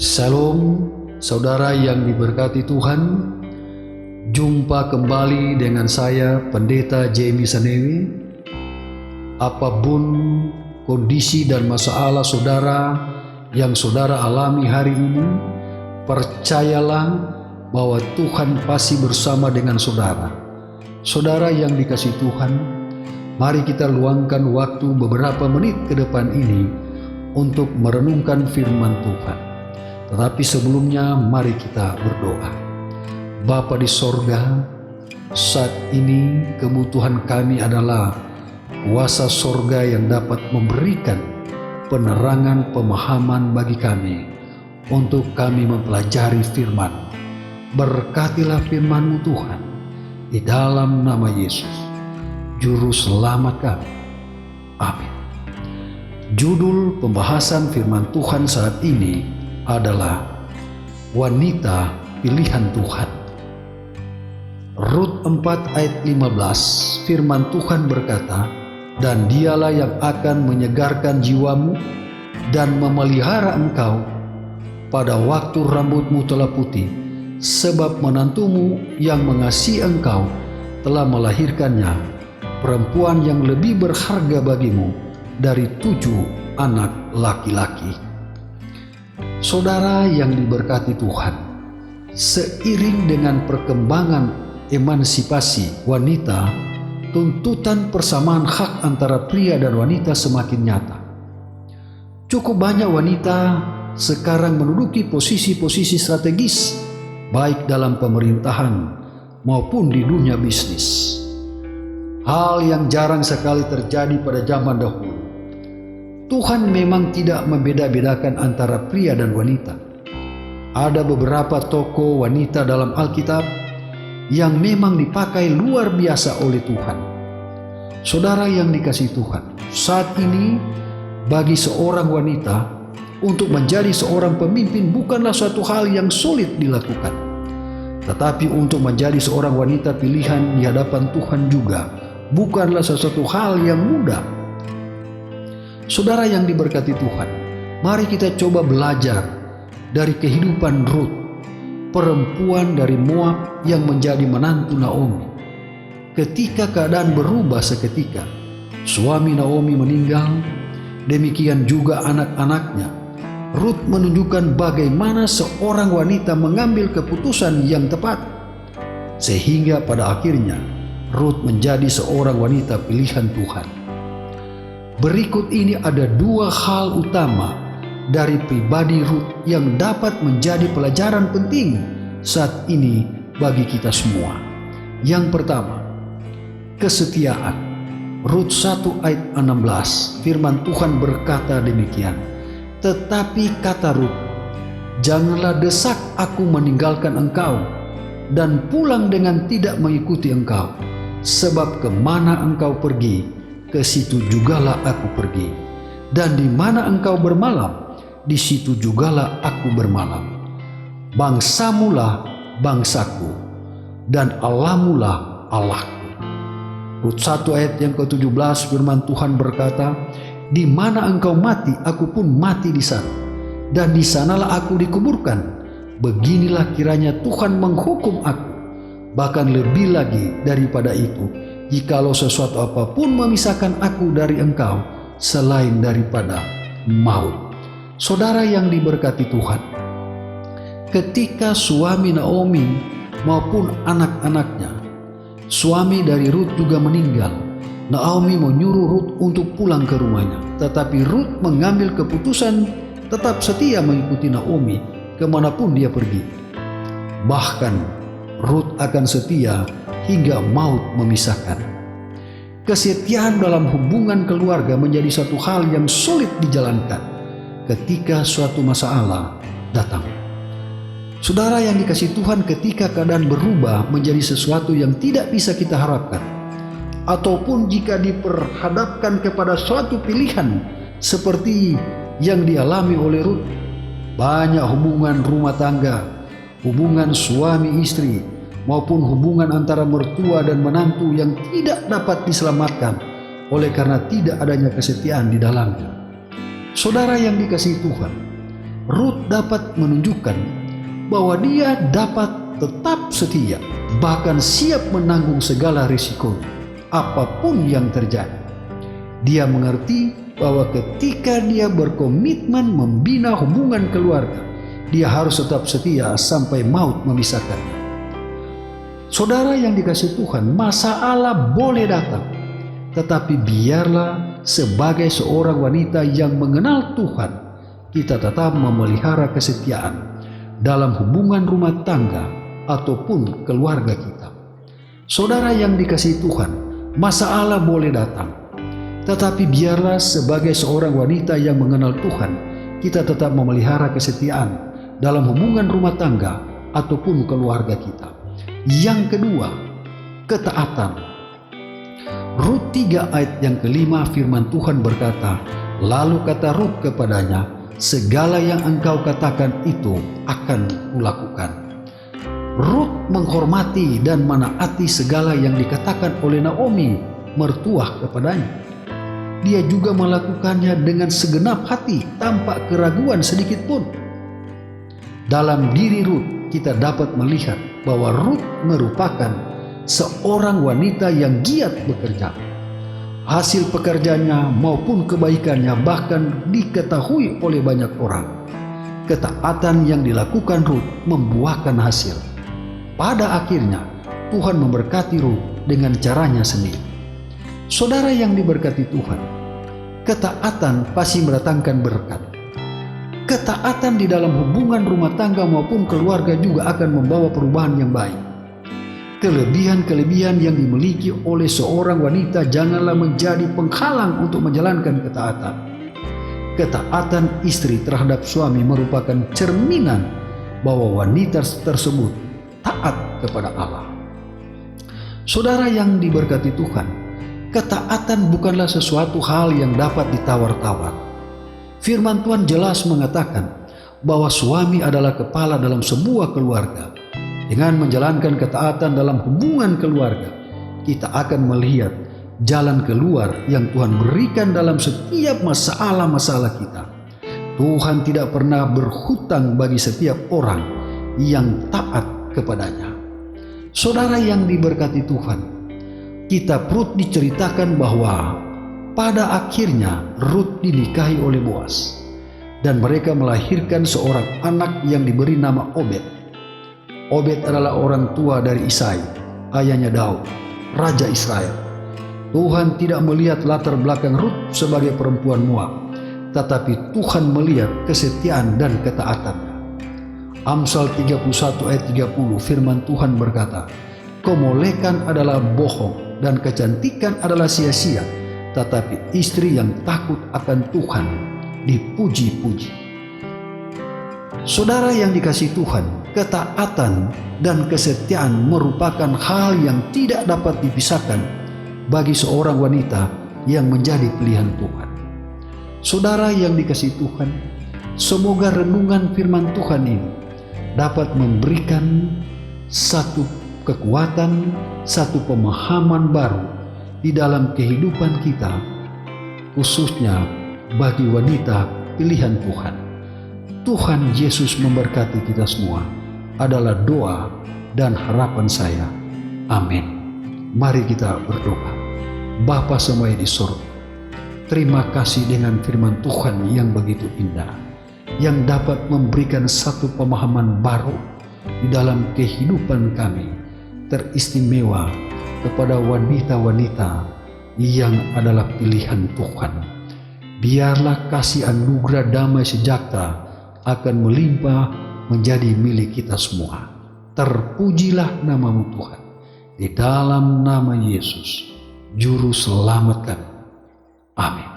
Shalom, saudara yang diberkati Tuhan. Jumpa kembali dengan saya, Pendeta Jamie Sanewi. Apapun kondisi dan masalah saudara yang saudara alami hari ini, percayalah bahwa Tuhan pasti bersama dengan saudara. Saudara yang dikasihi Tuhan, mari kita luangkan waktu beberapa menit ke depan ini untuk merenungkan firman Tuhan. Tetapi sebelumnya mari kita berdoa. Bapa di sorga, saat ini kebutuhan kami adalah kuasa sorga yang dapat memberikan penerangan pemahaman bagi kami untuk kami mempelajari firman. Berkatilah firman-Mu Tuhan, di dalam nama Yesus, Juru Selamat kami. Amin. Judul pembahasan firman Tuhan saat ini adalah wanita pilihan Tuhan. Rut 4 ayat 15, firman Tuhan berkata, "Dan dialah yang akan menyegarkan jiwamu dan memelihara engkau pada waktu rambutmu telah putih, sebab menantumu yang mengasihi engkau telah melahirkannya, perempuan yang lebih berharga bagimu dari 7 anak laki-laki." Saudara yang diberkati Tuhan, seiring dengan perkembangan emansipasi wanita, tuntutan persamaan hak antara pria dan wanita semakin nyata. Cukup banyak wanita sekarang menduduki posisi-posisi strategis, baik dalam pemerintahan maupun di dunia bisnis. Hal yang jarang sekali terjadi pada zaman dahulu. Tuhan memang tidak membeda-bedakan antara pria dan wanita. Ada beberapa tokoh wanita dalam Alkitab yang memang dipakai luar biasa oleh Tuhan. Saudara yang dikasihi Tuhan, saat ini bagi seorang wanita untuk menjadi seorang pemimpin bukanlah suatu hal yang sulit dilakukan. Tetapi untuk menjadi seorang wanita pilihan di hadapan Tuhan juga bukanlah sesuatu hal yang mudah. Saudara yang diberkati Tuhan, mari kita coba belajar dari kehidupan Rut, perempuan dari Moab yang menjadi menantu Naomi. Ketika keadaan berubah seketika, suami Naomi meninggal, demikian juga anak-anaknya. Rut menunjukkan bagaimana seorang wanita mengambil keputusan yang tepat, sehingga pada akhirnya Rut menjadi seorang wanita pilihan Tuhan. Berikut ini ada 2 hal utama dari pribadi Rut yang dapat menjadi pelajaran penting saat ini bagi kita semua. Yang pertama, kesetiaan. Rut 1 ayat 16, firman Tuhan berkata demikian, "Tetapi kata Rut, janganlah desak aku meninggalkan engkau dan pulang dengan tidak mengikuti engkau, sebab kemana engkau pergi, ke situ jugalah aku pergi, dan di mana engkau bermalam, di situ jugalah aku bermalam. Bangsamulah bangsaku, dan Allahmulah Allahku." Rut 1 ayat yang ke-17 firman Tuhan berkata, "Di mana engkau mati, aku pun mati di sana, dan di sanalah aku dikuburkan. Beginilah kiranya Tuhan menghukum aku, bahkan lebih lagi daripada itu, jikalau sesuatu apapun memisahkan aku dari engkau selain daripada maut." Saudara yang diberkati Tuhan, ketika suami Naomi maupun anak-anaknya, suami dari Rut juga meninggal, Naomi menyuruh Rut untuk pulang ke rumahnya. Tetapi Rut mengambil keputusan tetap setia mengikuti Naomi kemanapun dia pergi. Bahkan Rut akan setia hingga maut memisahkan. Kesetiaan dalam hubungan keluarga menjadi satu hal yang sulit dijalankan ketika suatu masalah datang. Saudara yang dikasihi Tuhan, ketika keadaan berubah menjadi sesuatu yang tidak bisa kita harapkan, ataupun jika diperhadapkan kepada suatu pilihan seperti yang dialami oleh Rut, banyak hubungan rumah tangga, hubungan suami istri, maupun hubungan antara mertua dan menantu yang tidak dapat diselamatkan oleh karena tidak adanya kesetiaan di dalamnya. Saudara yang dikasihi Tuhan, Rut dapat menunjukkan bahwa dia dapat tetap setia, bahkan siap menanggung segala risiko apapun yang terjadi. Dia mengerti bahwa ketika dia berkomitmen membina hubungan keluarga, dia harus tetap setia sampai maut memisahkannya. Saudara yang dikasihi Tuhan, masalah boleh datang, tetapi biarlah sebagai seorang wanita yang mengenal Tuhan, kita tetap memelihara kesetiaan dalam hubungan rumah tangga ataupun keluarga kita. Saudara yang dikasihi Tuhan, masalah boleh datang, tetapi biarlah sebagai seorang wanita yang mengenal Tuhan, kita tetap memelihara kesetiaan dalam hubungan rumah tangga ataupun keluarga kita. Yang kedua, ketaatan. Rut 3 ayat yang kelima, firman Tuhan berkata, lalu kata Rut kepadanya, segala yang engkau katakan itu akan kulakukan. Rut menghormati dan menaati segala yang dikatakan oleh Naomi, mertua kepadanya. Dia juga melakukannya dengan segenap hati tanpa keraguan sedikit pun. Dalam diri Rut kita dapat melihat bahwa Rut merupakan seorang wanita yang giat bekerja. Hasil pekerjaannya maupun kebaikannya bahkan diketahui oleh banyak orang. Ketaatan yang dilakukan Rut membuahkan hasil. Pada akhirnya Tuhan memberkati Rut dengan caranya sendiri. Saudara yang diberkati Tuhan, ketaatan pasti mendatangkan berkat. Ketaatan di dalam hubungan rumah tangga maupun keluarga juga akan membawa perubahan yang baik. Kelebihan-kelebihan yang dimiliki oleh seorang wanita janganlah menjadi penghalang untuk menjalankan ketaatan. Ketaatan istri terhadap suami merupakan cerminan bahwa wanita tersebut taat kepada Allah. Saudara yang diberkati Tuhan, ketaatan bukanlah sesuatu hal yang dapat ditawar-tawar. Firman Tuhan jelas mengatakan bahwa suami adalah kepala dalam sebuah keluarga. Dengan menjalankan ketaatan dalam hubungan keluarga, kita akan melihat jalan keluar yang Tuhan berikan dalam setiap masalah-masalah kita. Tuhan tidak pernah berhutang bagi setiap orang yang taat kepadanya. Saudara yang diberkati Tuhan, kitab Rut diceritakan bahwa pada akhirnya Rut dinikahi oleh Boas dan mereka melahirkan seorang anak yang diberi nama Obed. Obed adalah orang tua dari Isai, ayahnya Daud, Raja Israel. Tuhan tidak melihat latar belakang Rut sebagai perempuan Moab, tetapi Tuhan melihat kesetiaan dan ketaatannya. Amsal 31 ayat 30, firman Tuhan berkata, kemolekan adalah bohong dan kecantikan adalah sia-sia, tetapi istri yang takut akan Tuhan dipuji-puji. Saudara yang dikasihi Tuhan, ketaatan dan kesetiaan merupakan hal yang tidak dapat dipisahkan bagi seorang wanita yang menjadi pilihan Tuhan. Saudara yang dikasihi Tuhan, semoga renungan firman Tuhan ini dapat memberikan satu kekuatan, satu pemahaman baru di dalam kehidupan kita, khususnya bagi wanita pilihan Tuhan. Tuhan Yesus memberkati kita semua adalah doa dan harapan saya. Amin. Mari kita berdoa. Bapa semua di surga, terima kasih dengan firman Tuhan yang begitu indah, yang dapat memberikan satu pemahaman baru di dalam kehidupan kami, teristimewa kepada wanita-wanita yang adalah pilihan Tuhan. Biarlah kasih anugerah damai sejahtera akan melimpah menjadi milik kita semua. Terpujilah nama-Mu Tuhan. Di dalam nama Yesus, Juru Selamat kami. Amin.